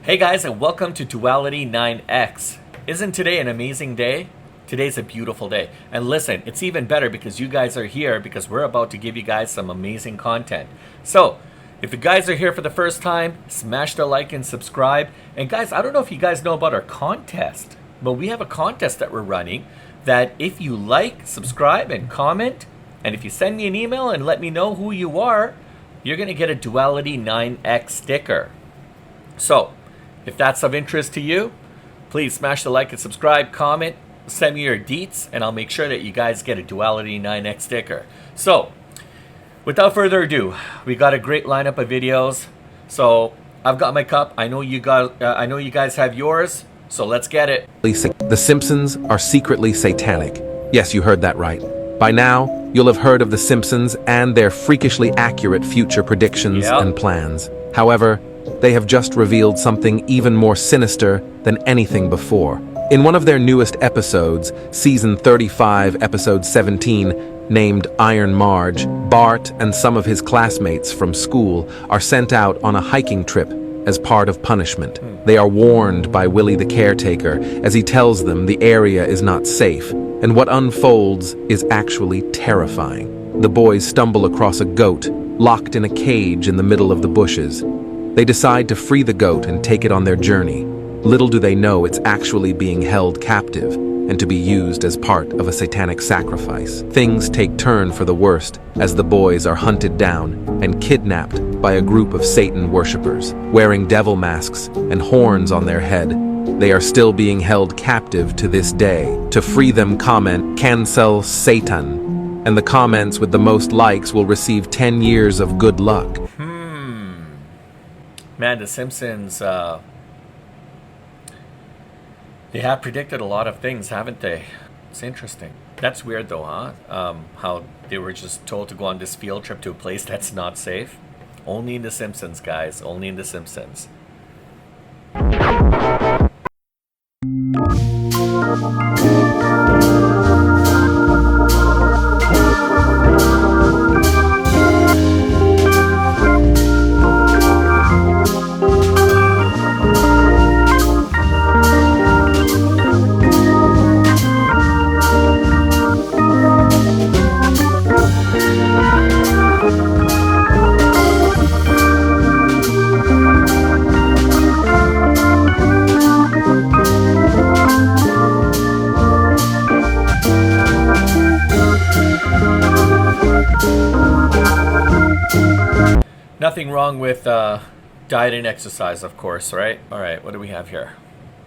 Hey guys, and welcome to Duality 9X. Isn't today an amazing day? Today's a beautiful day. And listen, it's even better because you guys are here because we're about to give you guys some amazing content. So, if you guys are here for the first time, smash the like and subscribe. And guys, I don't know if you guys know about our contest, but we have a contest that we're running that if you like, subscribe, and comment, and if you send me an email and let me know who you are, you're going to get a Duality 9X sticker. So, if that's of interest to you, please smash the like and subscribe, comment, send me your deets, and I'll make sure that you guys get a Duality 9X sticker. So, without further ado, we got a great lineup of videos. So, I've got my cup. I know you guys have yours. So let's get it. The Simpsons are secretly satanic. Yes, you heard that right. By now, you'll have heard of The Simpsons and their freakishly accurate future predictions and plans. However, they have just revealed something even more sinister than anything before. In one of their newest episodes, Season 35, Episode 17, named Iron Marge, Bart and some of his classmates from school are sent out on a hiking trip as part of punishment. They are warned by Willie the caretaker as he tells them the area is not safe, and what unfolds is actually terrifying. The boys stumble across a goat, locked in a cage in the middle of the bushes. They decide to free the goat and take it on their journey. Little do they know it's actually being held captive and to be used as part of a satanic sacrifice. Things take turn for the worst as the boys are hunted down and kidnapped by a group of Satan worshippers. Wearing devil masks and horns on their head, they are still being held captive to this day. To free them, comment, "Cancel Satan," and the comments with the most likes will receive 10 years of good luck. Man, The Simpsons, they have predicted a lot of things, haven't they? It's interesting. That's weird though, huh? How they were just told to go on this field trip to a place that's not safe. Only in The Simpsons, guys. Only in The Simpsons. Nothing wrong with diet and exercise, of course, right? All right, what do we have here?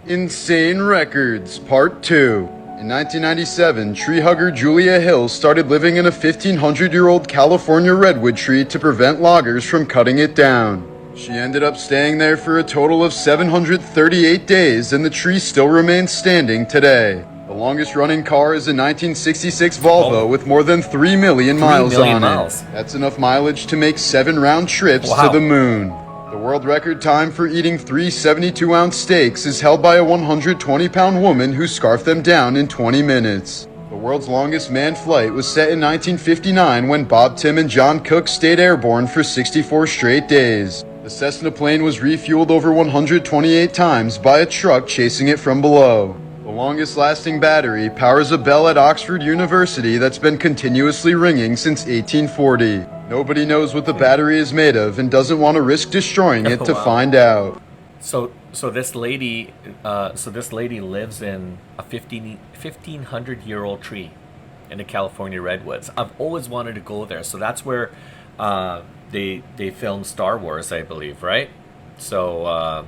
Insane Records, Part 2. In 1997, tree hugger Julia Hill started living in a 1,500-year-old California redwood tree to prevent loggers from cutting it down. She ended up staying there for a total of 738 days, and the tree still remains standing today. The longest running car is a 1966 Volvo with more than 3 million miles on it. That's enough mileage to make 7 round trips to the moon. The world record time for eating 3 72-ounce steaks is held by a 120-pound woman who scarfed them down in 20 minutes. The world's longest manned flight was set in 1959 when Bob Tim and John Cook stayed airborne for 64 straight days. The Cessna plane was refueled over 128 times by a truck chasing it from below. The longest lasting battery powers a bell at Oxford University that's been continuously ringing since 1840. Nobody knows what the battery is made of and doesn't want to risk destroying it to find out. So this lady lives in a 1,500-year-old tree in the California redwoods. I've always wanted to go there. So that's where they filmed Star Wars, I believe, right? So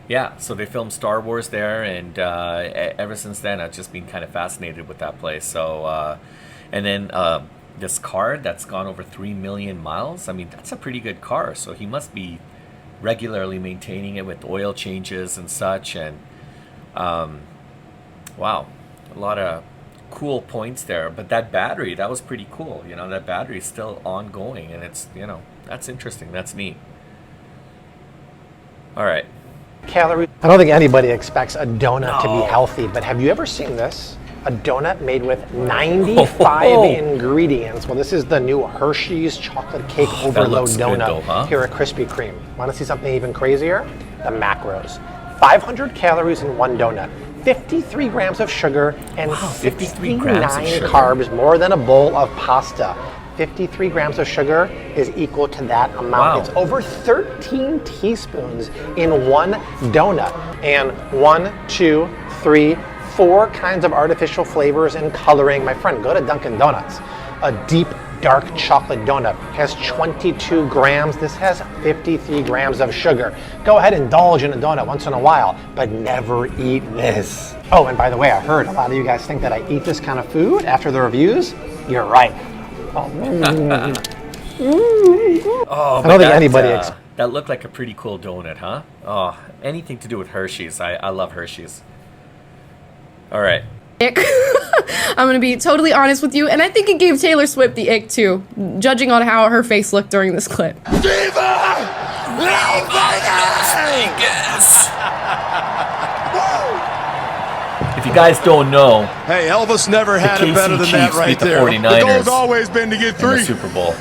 yeah, so they filmed Star Wars there, and ever since then I've just been kind of fascinated with that place. So and then this car that's gone over 3 million miles, I mean, that's a pretty good car. So he must be regularly maintaining it with oil changes and such. And wow, a lot of cool points there. But that battery, that was pretty cool. You know, that battery is still ongoing, and it's, you know, that's interesting. That's neat. All right. Calories. I don't think anybody expects a donut to be healthy, but have you ever seen this? A donut made with 95 ingredients. Well, this is the new Hershey's chocolate cake overload donut good though, huh? here at Krispy Kreme. Want to see something even crazier? The macros. 500 calories in one donut, 53 grams of sugar, and 53 grams of 69 sugar. carbs, more than a bowl of pasta. 53 grams of sugar is equal to that amount. Wow. It's over 13 teaspoons in one donut. And 1, 2, 3, 4 kinds of artificial flavors and coloring. My friend, go to Dunkin' Donuts. A deep, dark chocolate donut has 22 grams. This has 53 grams of sugar. Go ahead and indulge in a donut once in a while, but never eat this. Oh, and by the way, I heard a lot of you guys think that I eat this kind of food after the reviews. You're right. Oh, Oh, I don't think anybody that looked like a pretty cool donut, huh? Oh, anything to do with Hershey's. I love Hershey's. All right. Ick. I'm gonna be totally honest with you, and I think it gave Taylor Swift the ick too, judging on how her face looked during this clip. If you guys don't know, Hey, Elvis never had it KC better than that Chiefs right beat the there. 49ers The goal's always been to get in the 3, Super Bowl.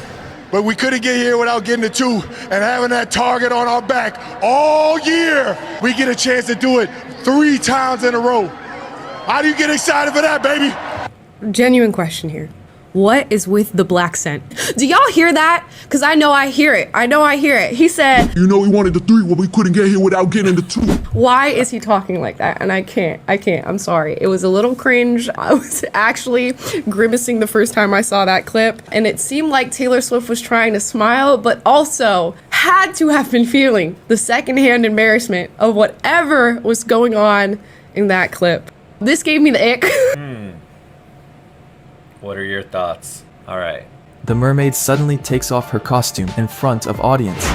but we couldn't get here without getting the 2 and having that target on our back all year. We get a chance to do it 3 times in a row. How do you get excited for that, baby? Genuine question here. What is with the black scent? Do y'all hear that? Because I know I hear it. I know I hear it. He said, You know we wanted the 3, but we couldn't get here without getting the 2. why is he talking like that? And I can't. I'm sorry. It was a little cringe. I was actually grimacing the first time I saw that clip. And it seemed like Taylor Swift was trying to smile, but also had to have been feeling the secondhand embarrassment of whatever was going on in that clip. This gave me the ick. What are your thoughts? All right. The mermaid suddenly takes off her costume in front of audience.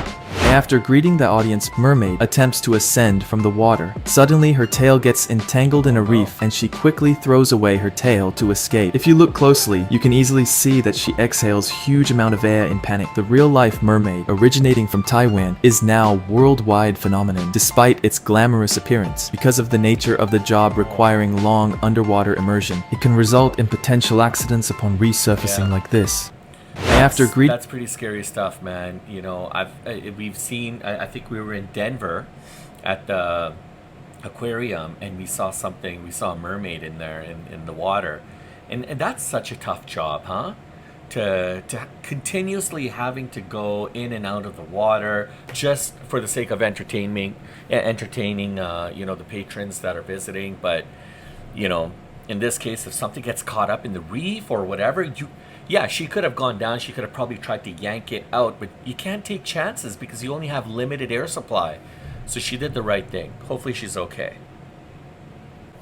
After greeting the audience, mermaid attempts to ascend from the water. Suddenly, her tail gets entangled in a reef and she quickly throws away her tail to escape. If you look closely, you can easily see that she exhales huge amount of air in panic. The real-life mermaid, originating from Taiwan, is now a worldwide phenomenon despite its glamorous appearance. Because of the nature of the job requiring long underwater immersion, it can result in potential accidents upon resurfacing like this. After That's pretty scary stuff, man. You know, we've seen. I think we were in Denver at the aquarium, and we saw something. We saw a mermaid in there in the water, and that's such a tough job, huh? To continuously having to go in and out of the water just for the sake of entertaining the patrons that are visiting. But you know, in this case, if something gets caught up in the reef or whatever, yeah, she could have gone down. She could have probably tried to yank it out, but you can't take chances because you only have limited air supply. So she did the right thing. Hopefully she's okay.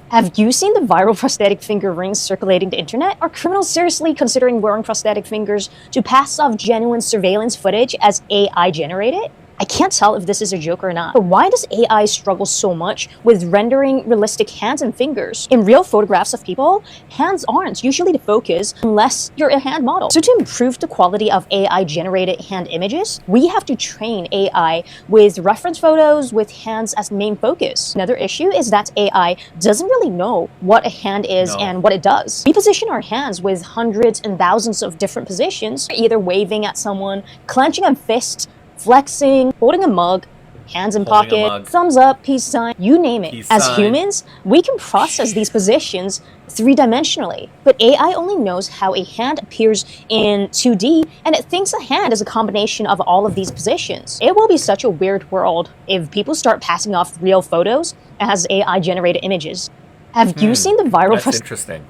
Have you seen the viral prosthetic finger rings circulating the internet? Are criminals seriously considering wearing prosthetic fingers to pass off genuine surveillance footage as AI generated? I can't tell if this is a joke or not, but why does AI struggle so much with rendering realistic hands and fingers? In real photographs of people, hands aren't usually the focus unless you're a hand model. So to improve the quality of AI-generated hand images, we have to train AI with reference photos with hands as main focus. Another issue is that AI doesn't really know what a hand is and what it does. We position our hands with hundreds and thousands of different positions, either waving at someone, clenching a fist, flexing, holding a mug, hands in pocket, thumbs up, peace sign, you name it. As humans, we can process these positions 3-dimensionally, but AI only knows how a hand appears in 2D, and it thinks a hand is a combination of all of these positions. It will be such a weird world if people start passing off real photos as AI-generated images. Have you seen the viral... That's interesting.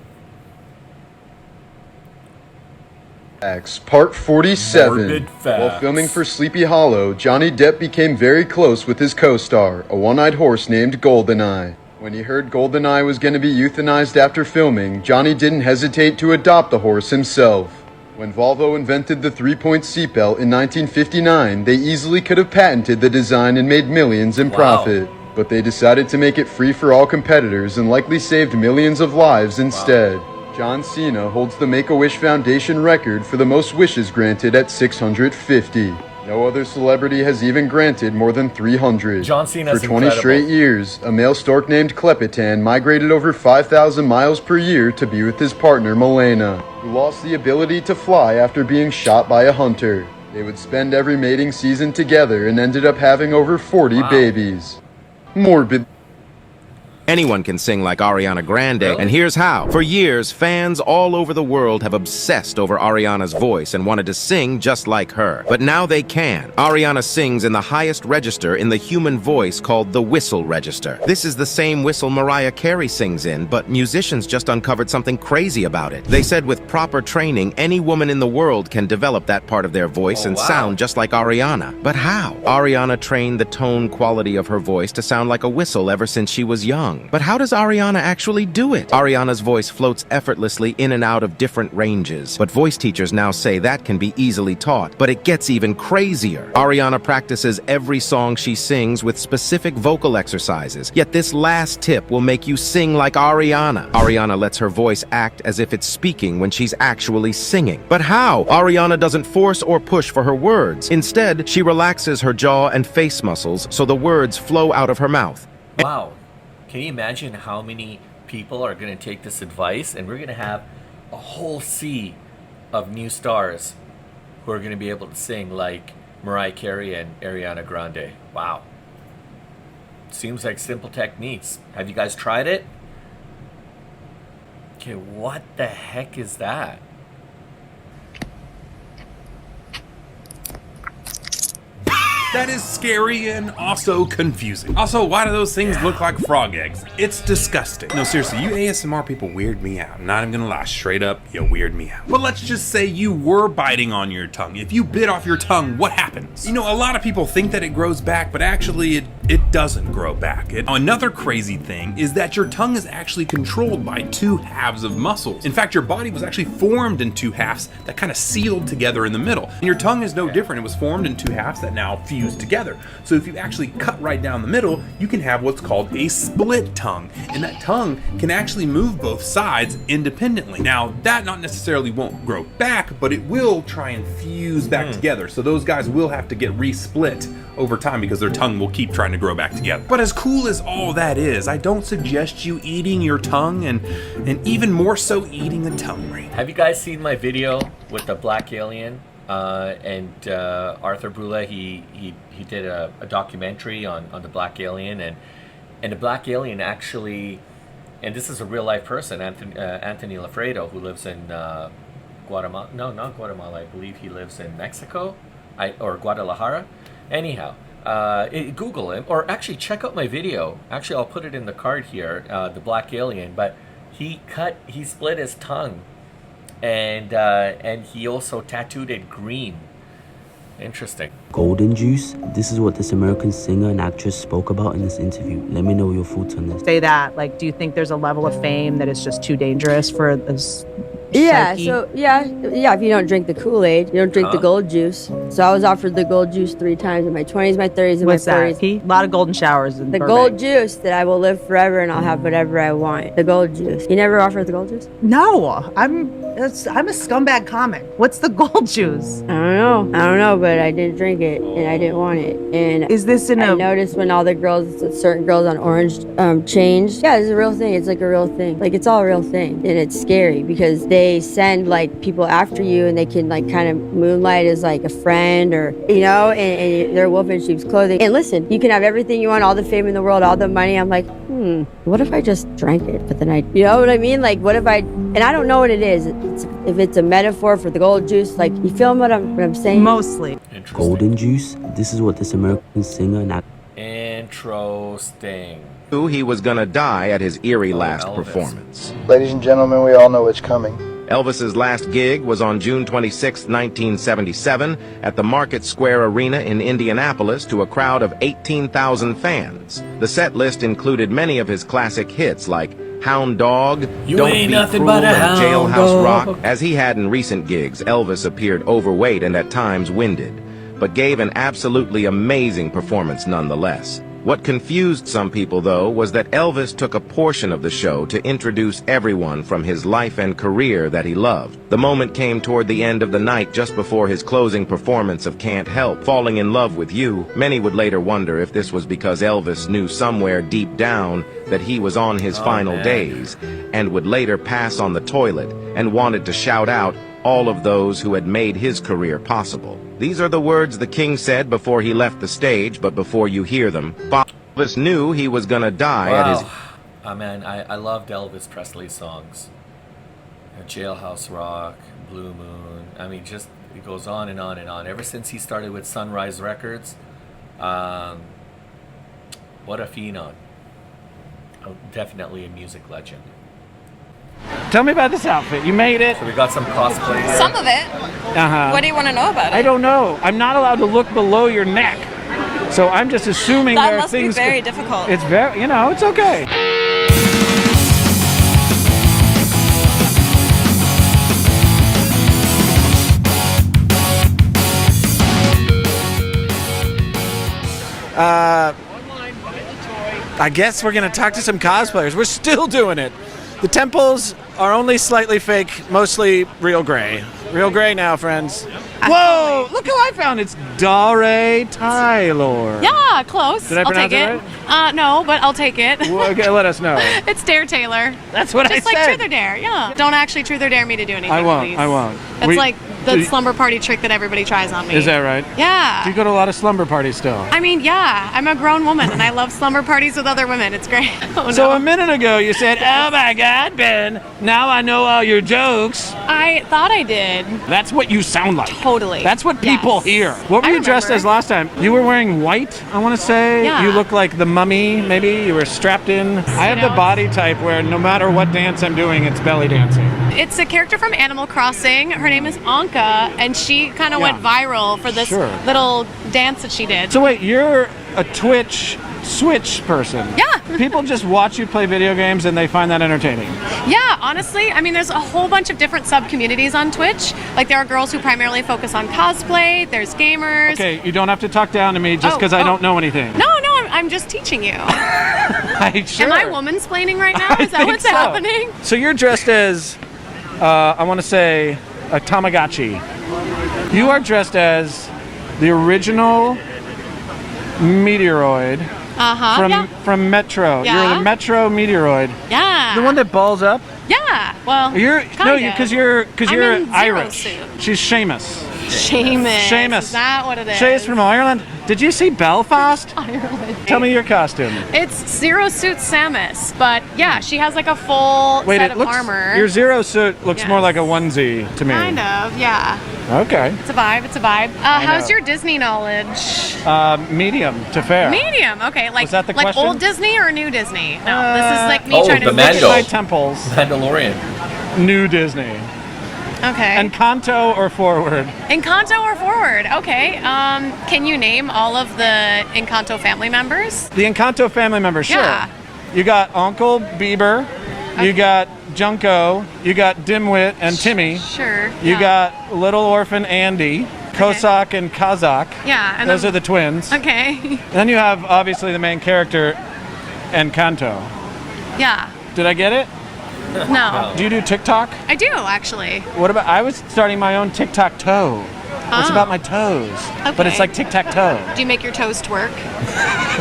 Part 47. While filming for Sleepy Hollow, Johnny Depp became very close with his co-star, a one-eyed horse named Goldeneye. When he heard Goldeneye was going to be euthanized after filming, Johnny didn't hesitate to adopt the horse himself. When Volvo invented the 3-point seatbelt in 1959, they easily could have patented the design and made millions in profit. But they decided to make it free for all competitors and likely saved millions of lives instead. John Cena holds the Make-A-Wish Foundation record for the most wishes granted at 650. No other celebrity has even granted more than 300. John Cena's For 20 incredible. straight years, a male stork named Klepitan migrated over 5,000 miles per year to be with his partner Milena, who lost the ability to fly after being shot by a hunter. They would spend every mating season together and ended up having over 40 babies. Morbid. Anyone can sing like Ariana Grande, Really? and here's how. For years, fans all over the world have obsessed over Ariana's voice and wanted to sing just like her. But now they can. Ariana sings in the highest register in the human voice called the whistle register. This is the same whistle Mariah Carey sings in, but musicians just uncovered something crazy about it. They said with proper training, any woman in the world can develop that part of their voice and sound just like Ariana. But how? Ariana trained the tone quality of her voice to sound like a whistle ever since she was young. But how does Ariana actually do it? Ariana's voice floats effortlessly in and out of different ranges. But voice teachers now say that can be easily taught. But it gets even crazier. Ariana practices every song she sings with specific vocal exercises. Yet this last tip will make you sing like Ariana. Ariana lets her voice act as if it's speaking when she's actually singing. But how? Ariana doesn't force or push for her words. Instead, she relaxes her jaw and face muscles so the words flow out of her mouth. Wow. Can you imagine how many people are going to take this advice? And we're going to have a whole sea of new stars who are going to be able to sing like Mariah Carey and Ariana Grande. Wow. Seems like simple techniques. Have you guys tried it? Okay, what the heck is that? That is scary and also confusing. Also, why do those things look like frog eggs? It's disgusting. No, seriously, you ASMR people weird me out. I'm not even gonna lie, straight up, you weird me out. But let's just say you were biting on your tongue. If you bit off your tongue, what happens? You know, a lot of people think that it grows back, but actually it doesn't grow back. Another crazy thing is that your tongue is actually controlled by two halves of muscles. In fact, your body was actually formed in two halves that kind of sealed together in the middle. And your tongue is no different. It was formed in two halves that now fuse together. So if you actually cut right down the middle, you can have what's called a split tongue. And that tongue can actually move both sides independently. Now, that not necessarily won't grow back, but it will try and fuse back together. So those guys will have to get re-split over time because their tongue will keep trying to grow back together. But as cool as all that is, I don't suggest you eating your tongue and even more so eating a tongue ring. Have you guys seen my video with the black alien? And Arthur Brule, he did a documentary on the black alien, and the black alien actually, and this is a real life person, Anthony Lafredo, who lives in Guatemala. No, not Guatemala. I believe he lives in Mexico, or Guadalajara. Anyhow, Google him, or actually check out my video. Actually, I'll put it in the card here. The black alien, but he split his tongue. And he also tattooed it green. Interesting. Golden juice? This is what this American singer and actress spoke about in this interview. Let me know your thoughts on this. Say that, like, do you think there's a level of fame that is just too dangerous for this? Yeah, psyche? so yeah, if you don't drink the Kool-Aid, you don't drink the gold juice. So I was offered the gold juice 3 times in my 20s, my 30s, and What's my that? 40s. A lot of golden showers in The Burbank. gold juice that I will live forever and I'll have whatever I want. The gold juice. You never offered the gold juice? No, I'm a scumbag comic. What's the gold juice? I don't know, but I didn't drink it and I didn't want it. And is this in I noticed when all the girls, certain girls on Orange changed. Yeah, it's a real thing. It's like a real thing. Like, it's all a real thing. And it's scary because they send like people after you and they can like kind of moonlight as like a friend, or you know, and they're wolf in sheep's clothing. And listen, you can have everything you want, all the fame in the world, all the money. I'm like, what if I just drank it? But then you know what I mean? Like, what if and I don't know what it is. If it's a metaphor for the gold juice, like, you feel what I'm saying? Mostly. Golden juice? This is what this American singer and actress. Interesting. He was gonna die at his eerie last performance. Ladies and gentlemen, we all know what's coming. Elvis's last gig was on June 26, 1977, at the Market Square Arena in Indianapolis to a crowd of 18,000 fans. The set list included many of his classic hits like Hound Dog, You Don't Ain't Be Nothing Cruel, But a and Hound Jailhouse Dog. Rock. As he had in recent gigs, Elvis appeared overweight and at times winded, but gave an absolutely amazing performance nonetheless. What confused some people, though, was that Elvis took a portion of the show to introduce everyone from his life and career that he loved. The moment came toward the end of the night, just before his closing performance of Can't Help, Falling in Love with You. Many would later wonder if this was because Elvis knew somewhere deep down that he was on his final days, and would later pass on the toilet and wanted to shout out all of those who had made his career possible. These are the words the king said before he left the stage, but before you hear them, Elvis knew he was gonna die at his... Man, I loved Elvis Presley songs. Jailhouse Rock, Blue Moon. I mean, just, it goes on and on and on. Ever since he started with Sunrise Records, what a phenom. Definitely a music legend. Tell me about this outfit. You made it. So we got some cosplay here. Some of it. Uh-huh. What do you want to know about it? I don't know. I'm not allowed to look below your neck. So I'm just assuming that there are must things... be very difficult. It's very, it's okay. I guess we're going to talk to some cosplayers. We're still doing it. The temples are only slightly fake, mostly real gray. Real gray now, friends. Whoa! Look who I found. It's Dare Taylor. Yeah, close. Did I pronounce I'll take it. No, but I'll take it. Well, okay, let us know. It's Dare Taylor. That's what I Just like said. Truth or Dare, yeah. Don't actually Truth or Dare me to do anything, I won't. please. I won't. It's like the slumber party trick that everybody tries on me. Is that right? Yeah. Do you go to a lot of slumber parties still? I mean, yeah. I'm a grown woman and I love slumber parties with other women. It's great. Oh, So no. a minute ago you said, "Oh my God, Ben! Now I know all your jokes." I thought I did. That's what you sound like. Totally. That's what people hear. What were I you dressed remember. as last time? You were wearing white, I want to say. Yeah. You look like the mummy, maybe. You were strapped in. I have the body type where no matter what dance I'm doing, it's belly dancing. It's a character from Animal Crossing. Her name is Anka, and she kind of went viral for this little dance that she did. So wait, you're a Twitch Switch person. Yeah. People just watch you play video games and they find that entertaining. Yeah, honestly, I mean, there's a whole bunch of different sub-communities on Twitch. Like, there are girls who primarily focus on cosplay, there's gamers. Okay, you don't have to talk down to me just because I don't know anything. No, I'm just teaching you. Sure. Am I womansplaining right now? Is that think what's so. happening? So you're dressed as, I want to say, a Tamagotchi. You are dressed as the original Meteoroid from Metro. Yeah. You're the Metro Meteoroid. Yeah. The one that balls up. Yeah. Well, Because you're in Zero Irish. suit. She's Seamus. Seamus. Is that what it is? Sheamus from Ireland. Did you see Belfast? Ireland. Tell me your costume. It's Zero Suit Samus, but yeah, she has like a full set of armor. Your Zero suit looks more like a onesie to me. Kind of, yeah. Okay. It's a vibe. It's a vibe. How's know. your Disney knowledge? Medium to fair. Medium. Okay. Like Was that the like question? old Disney or new Disney? No, this is like me trying to look at my temples. Mandalorian. New Disney. Okay. Encanto or Forward? Encanto or Forward? Okay. Can you name all of the Encanto family members? The Encanto family members, sure. Yeah. You got Uncle Bieber, you got Junko, you got Dimwit and Timmy. Sure. You got Little Orphan Andy, Kosak and Kazak. Yeah. And Those then- are the twins. Okay. And then you have obviously the main character, Encanto. Yeah. Did I get it? No. Do you do TikTok? I do actually. What about? I was starting my own TikTok toe. It's about my toes, but it's Okay. like tic-tac-toe. Do you make your toes twerk?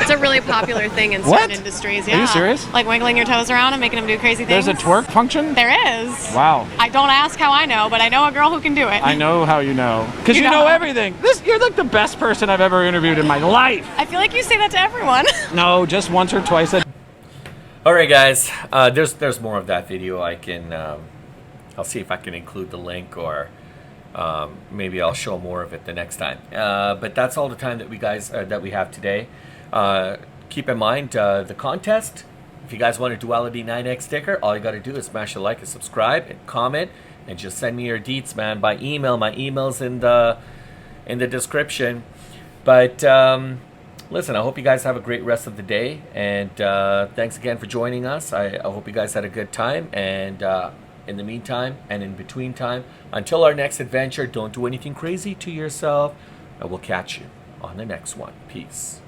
It's a really popular thing in What? certain industries. Are Yeah. you serious? Like wiggling your toes around and making them do crazy things. There's a twerk function? There is. Wow. I don't ask how I know, but I know a girl who can do it. I know how you know. Because you know everything. You're like the best person I've ever interviewed in my life. I feel like you say that to everyone. No, just once or twice. All right, guys. There's more of that video. I can. I'll see if I can include the link, or maybe I'll show more of it the next time. But that's all the time that we have today. Keep in mind the contest. If you guys want a Duality 9X sticker, all you got to do is smash a like and subscribe and comment, and just send me your deets, man, by email. My email's in the description. But listen, I hope you guys have a great rest of the day, and thanks again for joining us. I hope you guys had a good time, and in the meantime and in between time, until our next adventure, don't do anything crazy to yourself, and we'll catch you on the next one. Peace.